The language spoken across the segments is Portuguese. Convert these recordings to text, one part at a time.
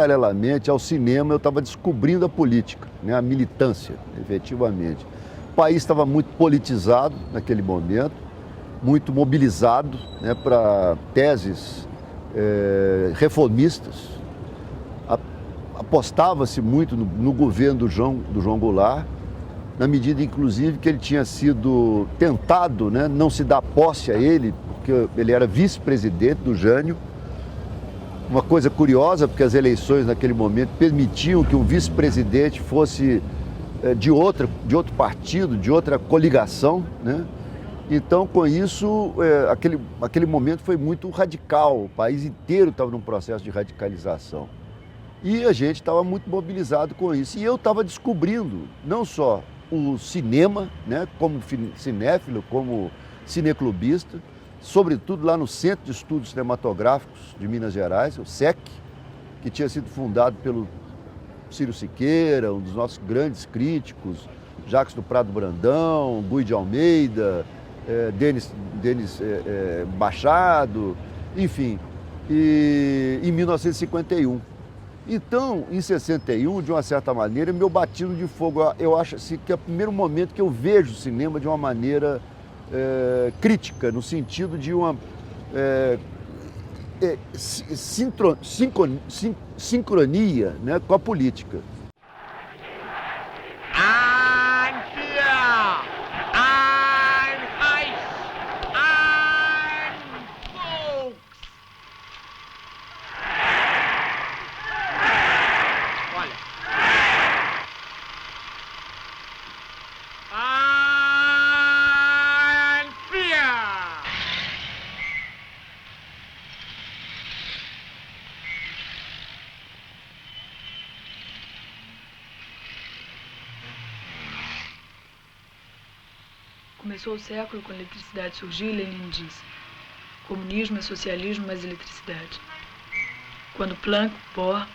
paralelamente ao cinema, eu estava descobrindo a política, né, a militância, efetivamente. O país estava muito politizado naquele momento, muito mobilizado, né, para teses reformistas. Apostava-se muito no governo do João Goulart, na medida, inclusive, que ele tinha sido tentado, né, não se dar posse a ele, porque ele era vice-presidente do Jânio. Uma coisa curiosa, porque as eleições naquele momento permitiam que um vice-presidente fosse de outro partido, de outra coligação, né? Então, com isso, aquele momento foi muito radical, o país inteiro estava num processo de radicalização. E a gente estava muito mobilizado com isso. E eu estava descobrindo não só o cinema, né, como cinéfilo, como cineclubista, sobretudo lá no Centro de Estudos Cinematográficos de Minas Gerais, o SEC, que tinha sido fundado pelo Ciro Siqueira, um dos nossos grandes críticos, Jacques do Prado Brandão, Guy de Almeida, Denis Machado, enfim, em 1951. Então, em 61, de uma certa maneira, meu batismo de fogo, eu acho assim, que é o primeiro momento que eu vejo o cinema de uma maneira crítica, no sentido de uma sincronia, né, com a política. Começou o século quando a eletricidade surgiu e Lenin disse: comunismo é socialismo, mas eletricidade. Quando Planck, Bohr,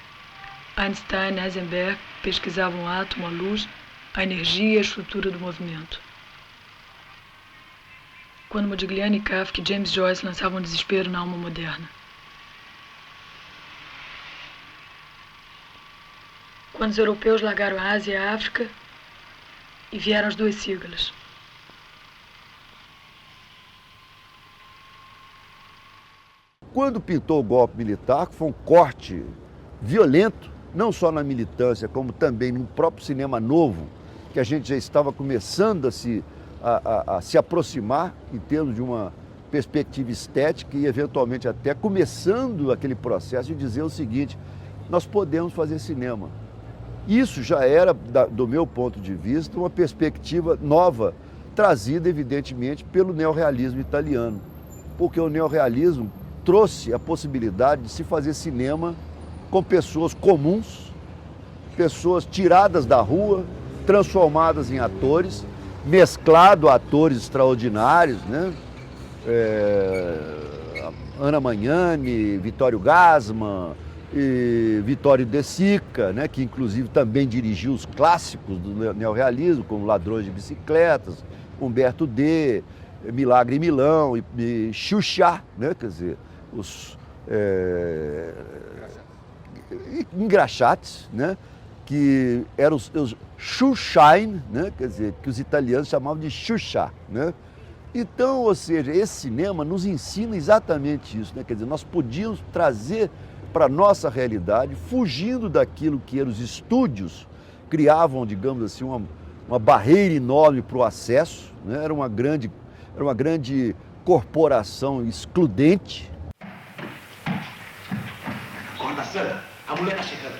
Einstein e Heisenberg pesquisavam o átomo, a luz, a energia e a estrutura do movimento. Quando Modigliani, Kafka e James Joyce lançavam desespero na alma moderna. Quando os europeus largaram a Ásia e a África e vieram as duas siglas. Quando pintou o golpe militar, que foi um corte violento, não só na militância, como também no próprio cinema novo, que a gente já estava começando a se aproximar em termos de uma perspectiva estética e, eventualmente, até começando aquele processo de dizer o seguinte: nós podemos fazer cinema. Isso já era, do meu ponto de vista, uma perspectiva nova, trazida, evidentemente, pelo neorrealismo italiano. Porque o neorrealismo trouxe a possibilidade de se fazer cinema com pessoas comuns, pessoas tiradas da rua, transformadas em atores, mesclado a atores extraordinários, né? Ana Magnani, Vittorio Gassman e Vittorio De Sica, né? Que inclusive também dirigiu os clássicos do neorrealismo, como Ladrões de Bicicletas, Umberto D., Milagre em Milão e Xuxa, né? Quer dizer, os engraxates, né? Que eram os Schuhschein, né? Quer dizer, que os italianos chamavam de Xuxa, né? Então, ou seja, esse cinema nos ensina exatamente isso, né? Quer dizer, nós podíamos trazer para a nossa realidade, fugindo daquilo que eram os estúdios, criavam, digamos assim, uma barreira enorme para o acesso, né? Era uma grande corporação excludente. Acorda, a mulher está chegando.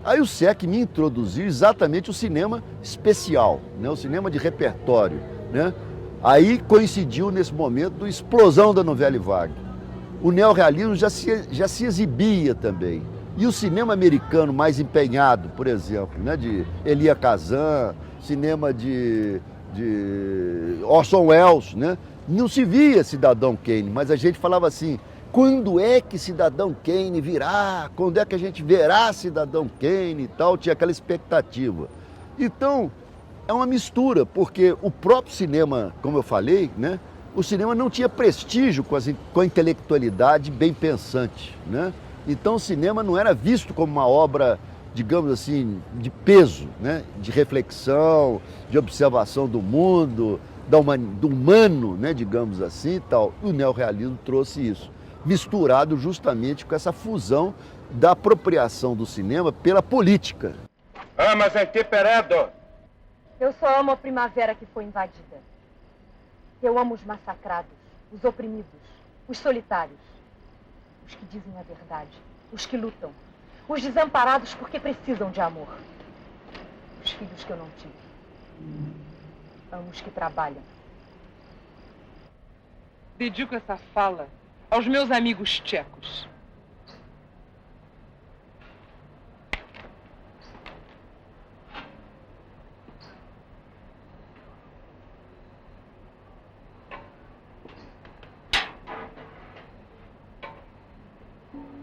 Aí o SEC me introduziu exatamente o cinema especial, né? O cinema de repertório, né? Aí coincidiu nesse momento da explosão da Nouvelle Vague. O neorrealismo já se exibia também. E o cinema americano mais empenhado, por exemplo, né? De Elia Kazan, cinema de Orson Welles, né? Não se via Cidadão Kane, mas a gente falava assim, quando é que Cidadão Kane virá? Quando é que a gente verá Cidadão Kane e tal? Tinha aquela expectativa. Então, é uma mistura, porque o próprio cinema, como eu falei, né? O cinema não tinha prestígio com a intelectualidade bem pensante, né? Então o cinema não era visto como uma obra, digamos assim, de peso, né? De reflexão, de observação do mundo, do humano, né? Digamos assim e tal. E o neorrealismo trouxe isso, misturado justamente com essa fusão da apropriação do cinema pela política. Amas em ti, Peredo? Eu só amo a primavera que foi invadida. Eu amo os massacrados, os oprimidos, os solitários, os que dizem a verdade, os que lutam, os desamparados porque precisam de amor. Os filhos que eu não tive. Amo os que trabalham. Dedico essa fala aos meus amigos tchecos.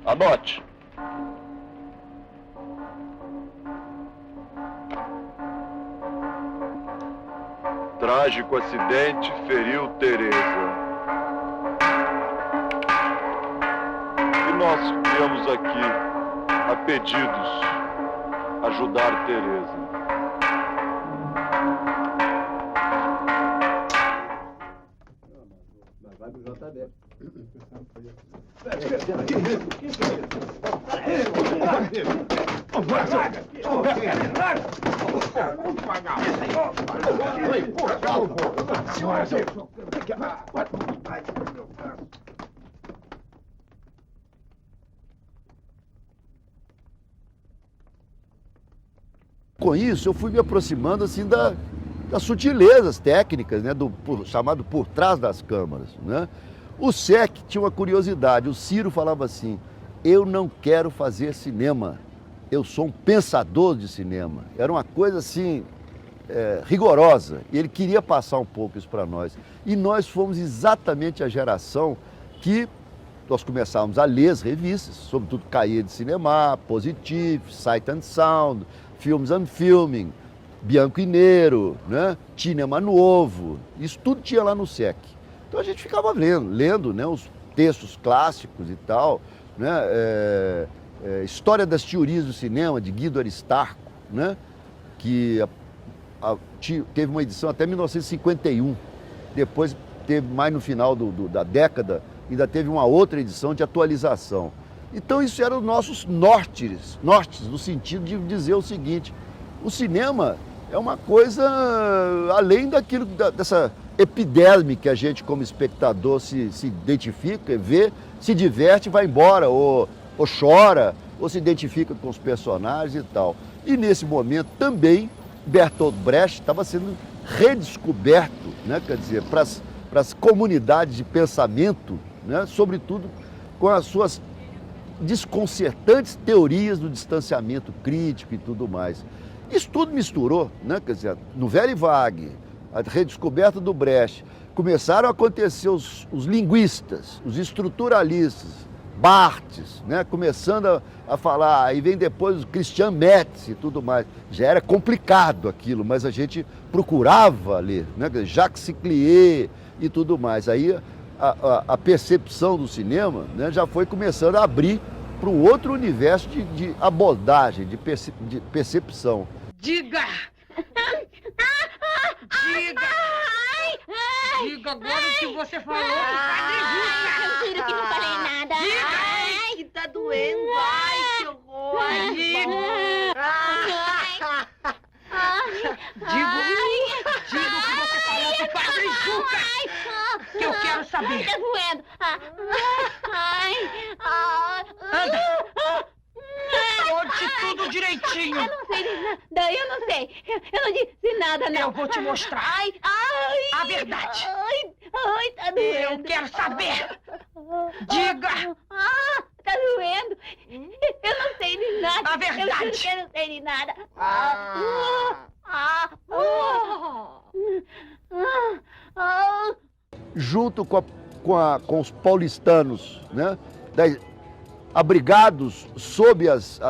Anote. Trágico acidente feriu Teresa. E nós viemos aqui, a pedidos, ajudar Teresa. Vai pro JB. Com isso, eu fui me aproximando assim das sutilezas técnicas, né, chamado por trás das câmaras, né? O SEC tinha uma curiosidade, o Ciro falava assim, eu não quero fazer cinema, eu sou um pensador de cinema. Era uma coisa assim, rigorosa, e ele queria passar um pouco isso para nós. E nós fomos exatamente a geração que nós começávamos a ler as revistas, sobretudo Cahiers de Cinema, Positive, Sight and Sound, Films and Filming, Bianco e Nero, né? Cinema Novo, isso tudo tinha lá no SEC. Então a gente ficava lendo, né, os textos clássicos e tal, né? História das Teorias do Cinema, de Guido Aristarco, né? Que teve uma edição até 1951, depois teve mais no final da década, ainda teve uma outra edição de atualização. Então isso eram os nossos nortes no sentido de dizer o seguinte, o cinema é uma coisa além daquilo, dessa epiderme que a gente como espectador se identifica, vê, se diverte e vai embora, ou chora, ou se identifica com os personagens e tal. E nesse momento também Bertolt Brecht estava sendo redescoberto, né? Quer dizer, para as comunidades de pensamento, né? Sobretudo com as suas desconcertantes teorias do distanciamento crítico e tudo mais. Isso tudo misturou, né? Quer dizer, Nouvelle Vague, a redescoberta do Brecht, começaram a acontecer os linguistas, os estruturalistas, Barthes, né? Começando a falar, aí vem depois o Christian Metz e tudo mais. Já era complicado aquilo, mas a gente procurava ler, né? Jacques Siclier e tudo mais. Aí a percepção do cinema, né, já foi começando a abrir para um outro universo de abordagem, de percepção. Diga! Diga! Diga agora o que você falou, que Juro que não falei nada. Ai, que tá doendo. Ai, que horror. Diga o que você falou pro Padre Juca, que eu quero saber. Tá doendo. Anda! Conte tudo direitinho. Eu não sei nada, eu não sei. Eu não disse nada, não. Eu vou te mostrar. Ai, ai. A verdade. Ai, tá doendo. Eu quero saber. Diga. Tá doendo. Eu não sei de nada. A verdade. Eu não sei de nada. Junto com os paulistanos, né? Abrigados sob as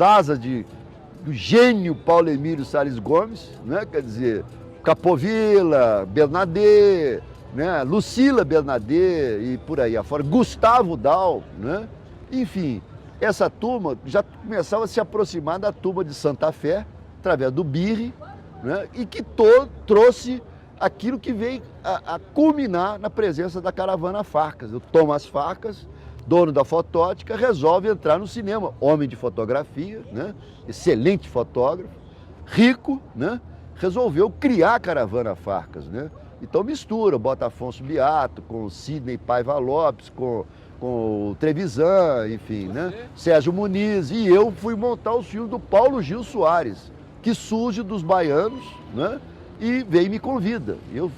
asas do gênio Paulo Emílio Salles Gomes, né? Quer dizer, Capovilla, Bernadette, né? Lucila Bernadette e por aí afora, Gustavo Dal, né? Enfim, essa turma já começava a se aproximar da turma de Santa Fé, através do Birri, né? E que trouxe aquilo que veio a culminar na presença da caravana Farcas. O Thomas Farcas, dono da fotótica, resolve entrar no cinema, homem de fotografia, né? Excelente fotógrafo, rico, né? Resolveu criar a caravana Farcas, né? Então mistura, bota Afonso Beato com Sidney Paiva Lopes, com o Trevisan, enfim, né? Sérgio Muniz, e eu fui montar os filmes do Paulo Gil Soares, que surge dos baianos, né? E veio e me convida. Eu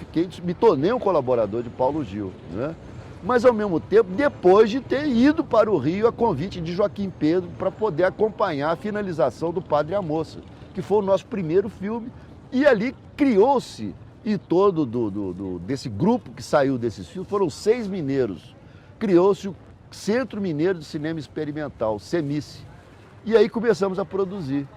me tornei um colaborador de Paulo Gil, né? Mas ao mesmo tempo, depois de ter ido para o Rio a convite de Joaquim Pedro para poder acompanhar a finalização do Padre e a Moça, que foi o nosso primeiro filme, e ali criou-se, em torno desse grupo que saiu desses filmes, foram 6 mineiros, criou-se o Centro Mineiro de Cinema Experimental, CEMICE, e aí começamos a produzir.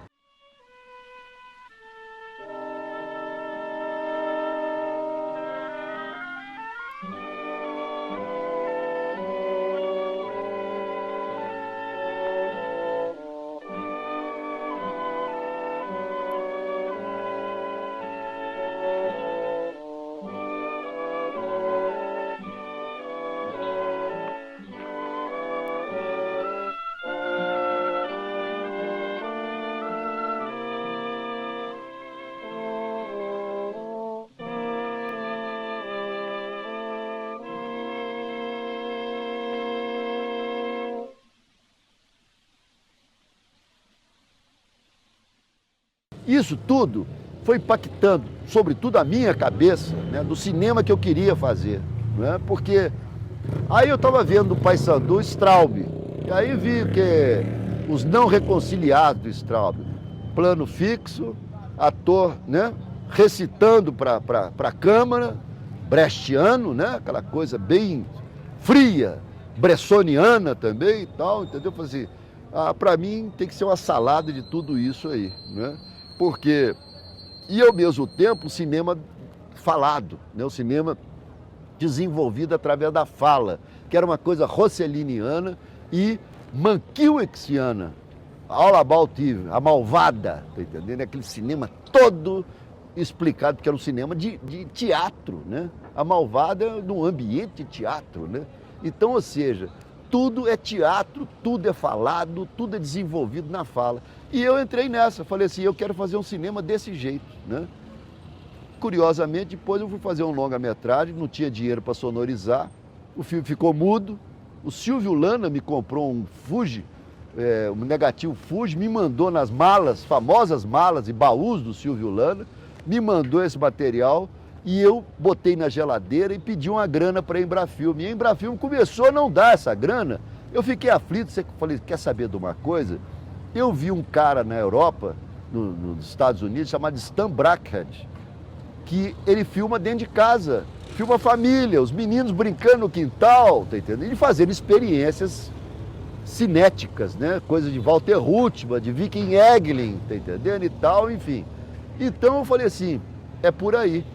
Isso tudo foi impactando, sobretudo a minha cabeça, né, do cinema que eu queria fazer, né, porque aí eu estava vendo o Paysandu Straub, e aí vi que os não reconciliados do Straub, plano fixo, ator, né, recitando para a câmara, brechtiano, né, aquela coisa bem fria, bressoniana também e tal, entendeu? Eu falei assim, para mim tem que ser uma salada de tudo isso aí, né? Porque, e ao mesmo tempo, o cinema falado, né? O cinema desenvolvido através da fala, que era uma coisa rosselliniana e mankiewicziana, All About Eve, a malvada, tá entendendo? Aquele cinema todo explicado, porque era um cinema de teatro, né? A malvada num ambiente de teatro, né? Então, ou seja, tudo é teatro, tudo é falado, tudo é desenvolvido na fala. E eu entrei nessa, falei assim, eu quero fazer um cinema desse jeito, né? Curiosamente, depois eu fui fazer um longa-metragem, não tinha dinheiro para sonorizar, o filme ficou mudo, o Silvio Lana me comprou um Fuji, um negativo Fuji, me mandou nas malas, famosas malas e baús do Silvio Lana, me mandou esse material e eu botei na geladeira e pedi uma grana para a Embrafilme. E a Embrafilme começou a não dar essa grana, eu fiquei aflito, falei, quer saber de uma coisa? Eu vi um cara na Europa, nos Estados Unidos, chamado Stan Brakhage, que ele filma dentro de casa, filma a família, os meninos brincando no quintal, tá entendendo? E fazendo experiências cinéticas, né? Coisas de Walter Ruttmann, de Viking Eglin, tá entendendo? E tal, enfim. Então eu falei assim, é por aí.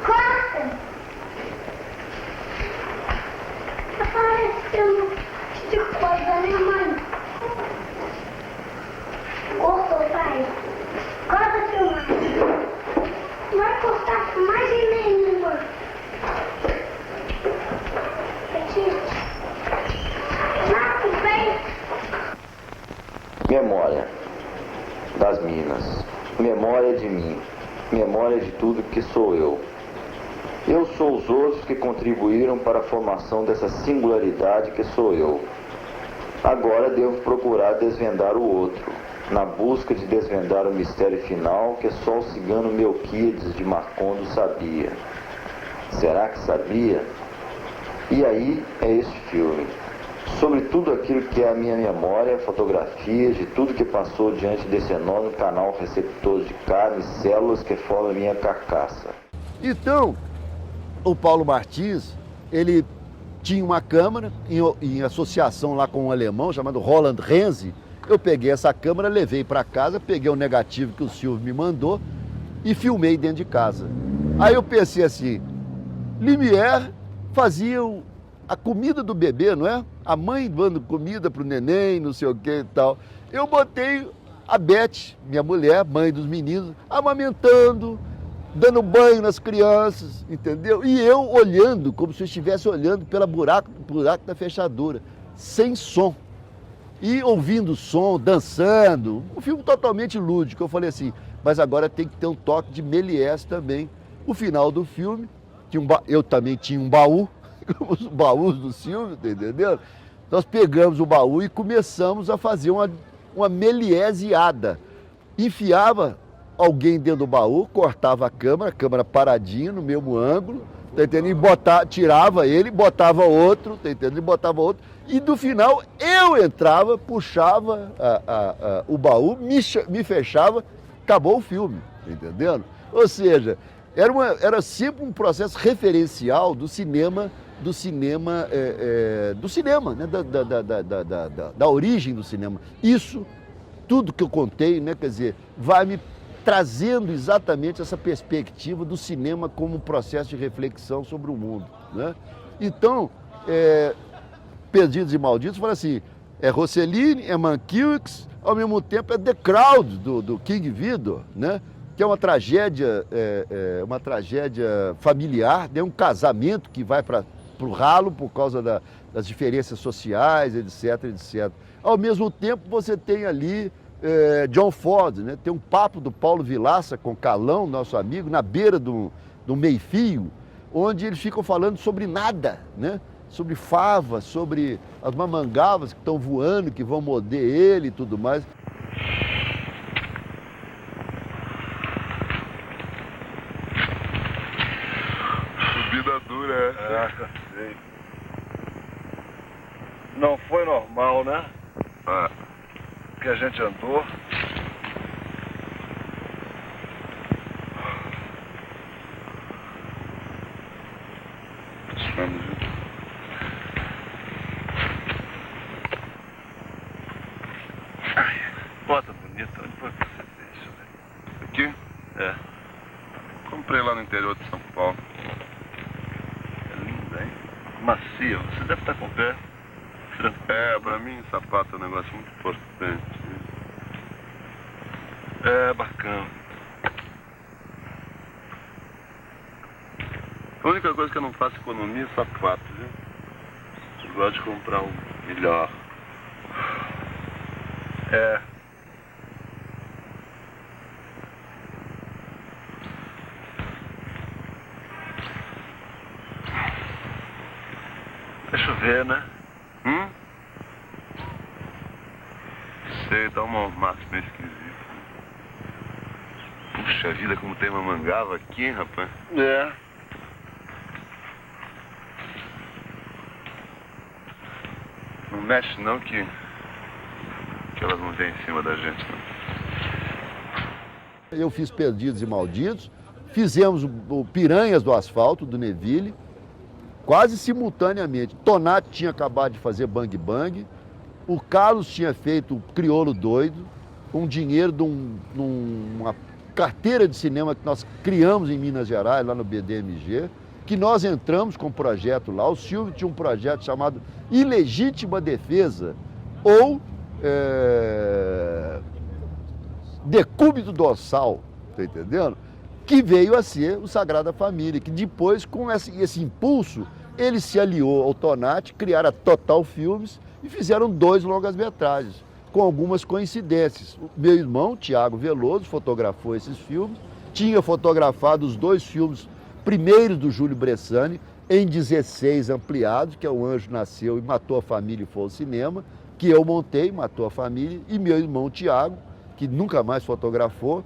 Corta! Apareceu de coisa, né, mãe? Cortou, pai. Corta, filmar. Vai cortar com mais de nenhuma. Marco, vem. Memória das minas. Memória de mim. Memória de tudo que sou eu. Eu sou os outros que contribuíram para a formação dessa singularidade que sou eu. Agora devo procurar desvendar o outro. na busca de desvendar o mistério final que só o cigano Melquiades de Macondo sabia. Será que sabia? E aí é este filme. Sobre tudo aquilo que é a minha memória, fotografias de tudo que passou diante desse enorme canal receptor de carne e células que formam a minha carcaça. Então, o Paulo Martins, ele tinha uma câmera em associação lá com um alemão chamado Roland Renzi. Eu peguei essa câmera, levei para casa, peguei o negativo que o Silvio me mandou e filmei dentro de casa. Aí eu pensei assim, Lumière fazia a comida do bebê, não é? A mãe dando comida pro neném, não sei o que e tal. Eu botei a Beth, minha mulher, mãe dos meninos, amamentando, dando banho nas crianças, entendeu? E eu olhando, como se eu estivesse olhando pela buraco da fechadura, sem som. E ouvindo som, dançando, um filme totalmente lúdico. Eu falei assim, mas agora tem que ter um toque de Méliès também. O final do filme, eu também tinha um baú, os baús do Silvio, tá entendendo? Nós pegamos o baú e começamos a fazer uma Mélièsiada. Enfiava alguém dentro do baú, cortava a câmera paradinha no mesmo ângulo, tá entendendo? E tirava ele, botava outro, tá entendendo? E botava outro. E no final eu entrava, puxava o baú, me fechava, acabou o filme, tá entendendo? Ou seja, era sempre um processo referencial do cinema, né? Da origem do cinema. Isso, tudo que eu contei, né? Quer dizer, vai me trazendo exatamente essa perspectiva do cinema como um processo de reflexão sobre o mundo, né? Então, Perdidos e Malditos, fala assim, é Rossellini, é Mankiewicz, ao mesmo tempo é The Crowd, do King Vidor, né? Que é uma tragédia familiar, né? Um casamento que vai para o ralo por causa das diferenças sociais, etc, etc. Ao mesmo tempo, você tem ali John Ford, né? Tem um papo do Paulo Vilaça com Calão, nosso amigo, na beira do meio-fio, onde eles ficam falando sobre nada, né? Sobre fava, sobre as mamangavas que estão voando, que vão morder ele e tudo mais. Subida dura essa. Sei. Não foi normal, né? Que a gente andou. Vamos. Bota bonita, onde foi que você fez isso, velho? Aqui? É. Comprei lá no interior de São Paulo. É linda, hein? Macia, você deve estar com o pé. Pra mim sapato é um negócio muito importante. É bacana. A única coisa que eu não faço economia é sapato, viu? Eu gosto de comprar um melhor. Vai chover, né? Sei, dá uma massa meio esquisita. Puxa vida, como tem uma mangava aqui, hein, rapaz? Não mexe não que elas não vêm em cima da gente, não. Eu fiz Perdidos e Malditos, fizemos o Piranhas do Asfalto, do Neville, quase simultaneamente. Tonati tinha acabado de fazer Bang Bang, o Carlos tinha feito o Crioulo Doido, com dinheiro de uma carteira de cinema que nós criamos em Minas Gerais, lá no BDMG, que nós entramos com um projeto lá. O Silvio tinha um projeto chamado Ilegítima Defesa, ou Decúbito Dorsal, tá entendendo? Que veio a ser o Sagrada Família, que depois, com esse impulso, ele se aliou ao Tonati, criaram a Total Filmes e fizeram 2 longas-metragens, com algumas coincidências. O meu irmão, Tiago Veloso, fotografou esses filmes, tinha fotografado os 2 filmes primeiros do Júlio Bressani, em 16 ampliados, que é O Anjo Nasceu e Matou a Família e Foi ao Cinema, que eu montei, Matou a Família, e meu irmão Tiago que nunca mais fotografou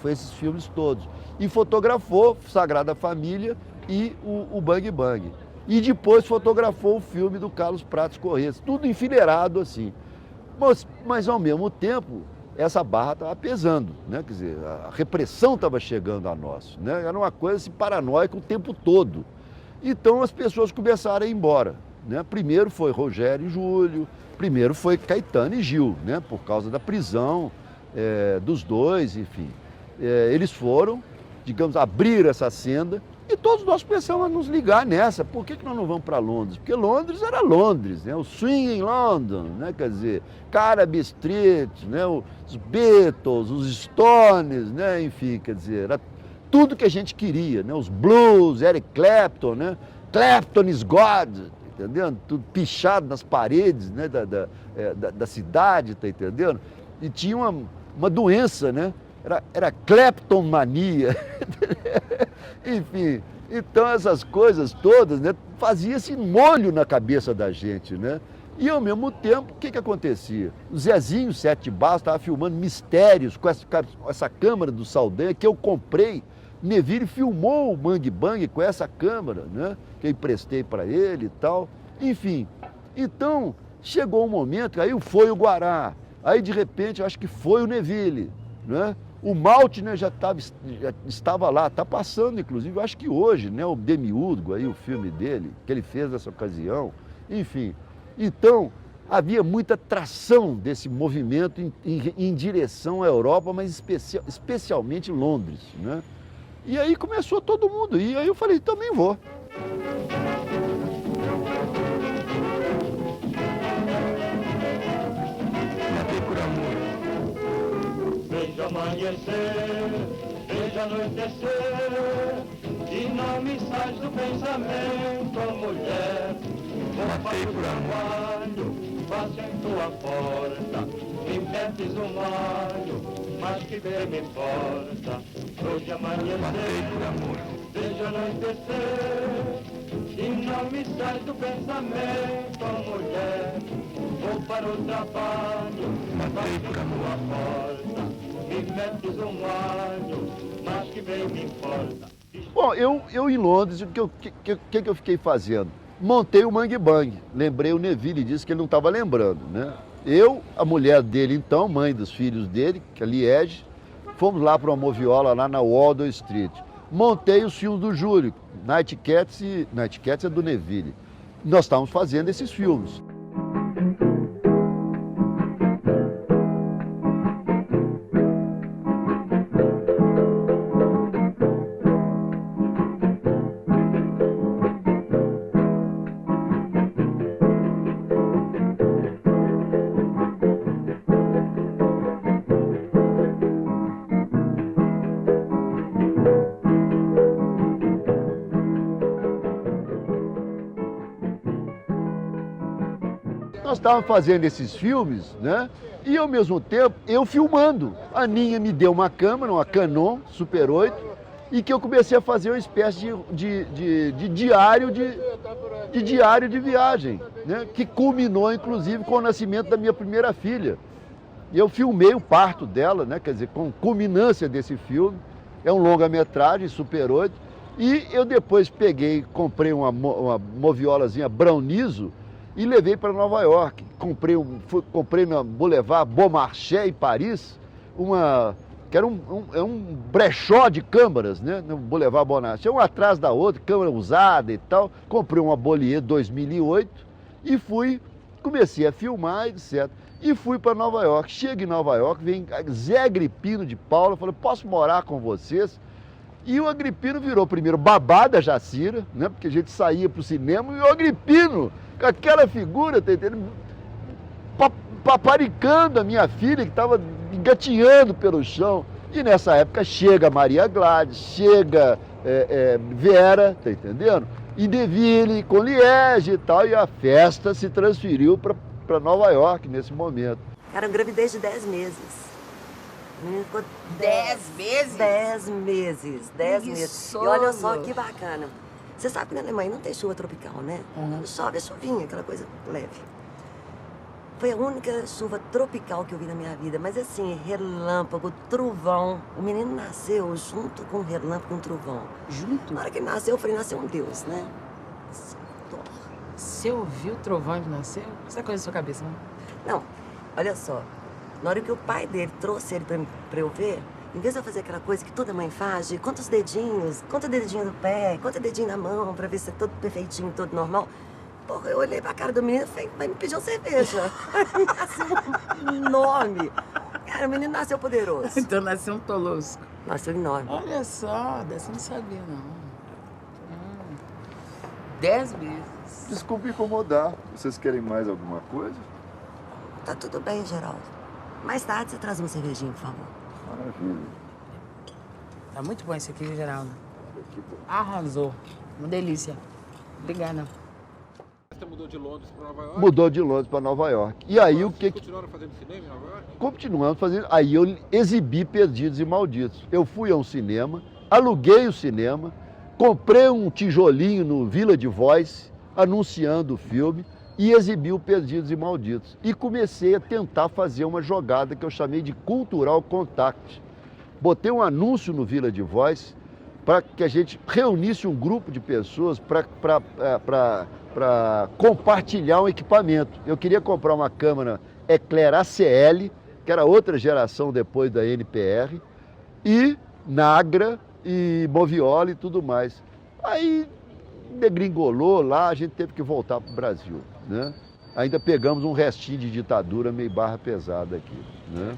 esses filmes todos. E fotografou Sagrada Família e o Bang Bang. E depois fotografou o filme do Carlos Prates Corrêa, tudo enfileirado assim. Mas ao mesmo tempo, essa barra estava pesando, né? Quer dizer, a repressão estava chegando a nós, né? Era uma coisa assim, paranoica o tempo todo. Então as pessoas começaram a ir embora, né? Primeiro foi Rogério e Júlio, primeiro foi Caetano e Gil, né? Por causa da prisão dos dois, enfim. Eles foram, digamos, abrir essa senda e todos nós começamos a nos ligar nessa. Por que nós não vamos para Londres? Porque Londres era Londres, né? O swing em London, né? Quer dizer, Carnaby Street, né? Os Beatles, os Stones, né? Enfim, quer dizer, era tudo que a gente queria, né? Os blues, Eric Clapton, né? Clapton is God, entendendo? Tudo pichado nas paredes, né? da cidade, tá entendendo? E tinha uma doença, né? Era Claptomania. Enfim, então essas coisas todas, né, fazia-se molho na cabeça da gente, né? E ao mesmo tempo, o que acontecia? O Zezinho Sete Barros estava filmando Mistérios com essa câmera do Saldanha que eu comprei. Neville filmou o Bang Bang com essa câmera, né? Que eu emprestei para ele e tal. Enfim, então chegou um momento, aí foi o Guará, aí de repente eu acho que foi o Neville, né? O Maltner já estava lá, está passando, inclusive, eu acho que hoje, né, o Demiurgo, aí, o filme dele, que ele fez nessa ocasião, enfim. Então, havia muita tração desse movimento em direção à Europa, mas especialmente Londres, né? E aí começou todo mundo, e aí eu falei, também vou. Veja amanhecer, veja anoitecer, e não me sais do pensamento, ó mulher. Vou para o trabalho, passo em tua porta, me metes um malho, mas que bem me importa. Hoje amanhecer, veja anoitecer, e não me sais do pensamento, ó mulher. Vou para o trabalho, passo em tua porta, me metes um alho, mas que bem me importa. Bom, eu em Londres, o que eu fiquei fazendo? Montei o Bang Bang. Lembrei o Neville, disse que ele não estava lembrando, né? Eu, a mulher dele então, mãe dos filhos dele, que é Liege, fomos lá para uma moviola lá na Waldo Street. Montei os filmes do Júlio, Night Cats é do Neville. Nós estávamos fazendo esses filmes. Nós estávamos fazendo esses filmes, né? E ao mesmo tempo eu filmando. A Ninha me deu uma câmera, uma Canon Super 8, e que eu comecei a fazer uma espécie de diário de viagem, né? Que culminou inclusive com o nascimento da minha primeira filha. E eu filmei o parto dela, né? Quer dizer, com culminância desse filme. É um longa-metragem Super 8. E eu depois comprei uma moviolazinha Brownizo e levei para Nova York. Comprei na Boulevard Beaumarchais, em Paris, que era um brechó de câmeras, né? No Boulevard Beaumarchais, uma atrás da outra, câmera usada e tal. Comprei uma Bollier 2008 e comecei a filmar, etc. E fui para Nova York. Chego em Nova York, vem Zé Agripino de Paula, falou, posso morar com vocês? E o Agripino virou primeiro babá da Jacira, né? Porque a gente saía para o cinema, e o Agripino, com aquela figura, tá entendendo? Paparicando a minha filha, que estava engatinhando pelo chão. E nessa época chega Maria Gladys, chega Vera, tá entendendo? E Neville com Liege e tal, e a festa se transferiu para Nova York nesse momento. Era uma gravidez de 10 meses. O menino ficou 10 meses? 10 meses, 10 meses. E olha só que bacana. Você sabe que na Alemanha não tem chuva tropical, né? Chove a chuvinha, aquela coisa leve. Foi a única chuva tropical que eu vi na minha vida. Mas assim, relâmpago, trovão. O menino nasceu junto com o relâmpago e um trovão. Junto? Na hora que ele nasceu, eu falei, nasceu um Deus, né? Você ouviu o trovão que nasceu? Isso é coisa da sua cabeça, não? Não, olha só. Na hora que o pai dele trouxe ele pra eu ver, em vez de eu fazer aquela coisa que toda mãe faz, de conta os dedinhos, conta o dedinho do pé, conta o dedinho da mão, pra ver se é todo perfeitinho, todo normal. Porra, eu olhei pra cara do menino e falei, vai me pedir uma cerveja. Nasceu enorme. Cara, o menino nasceu poderoso. Então nasceu um tolosco. Nasceu enorme. Olha só, dessa eu não sabia, não. 10 meses. Desculpe incomodar. Vocês querem mais alguma coisa? Tá tudo bem, Geraldo. Mais tarde você traz uma cervejinha, por favor. Maravilha. Tá muito bom esse aqui, viu, Geraldo? Arrasou. Uma delícia. Obrigada. Você mudou de Londres para Nova York? Mudou de Londres para Nova York. E aí o que... Continuaram fazendo cinema em Nova York? Continuamos fazendo. Aí eu exibi Perdidos e Malditos. Eu fui a um cinema, aluguei o cinema, comprei um tijolinho no Village Voice, anunciando o filme, e exibi o Perdidos e Malditos. E comecei a tentar fazer uma jogada que eu chamei de Cultural Contact. Botei um anúncio no Village Voice para que a gente reunisse um grupo de pessoas para compartilhar um equipamento. Eu queria comprar uma câmera Eclair ACL, que era outra geração depois da NPR, e Nagra e Moviola e tudo mais. Aí degringolou lá, a gente teve que voltar para o Brasil, né? Ainda pegamos um restinho de ditadura meio barra pesada aqui, né?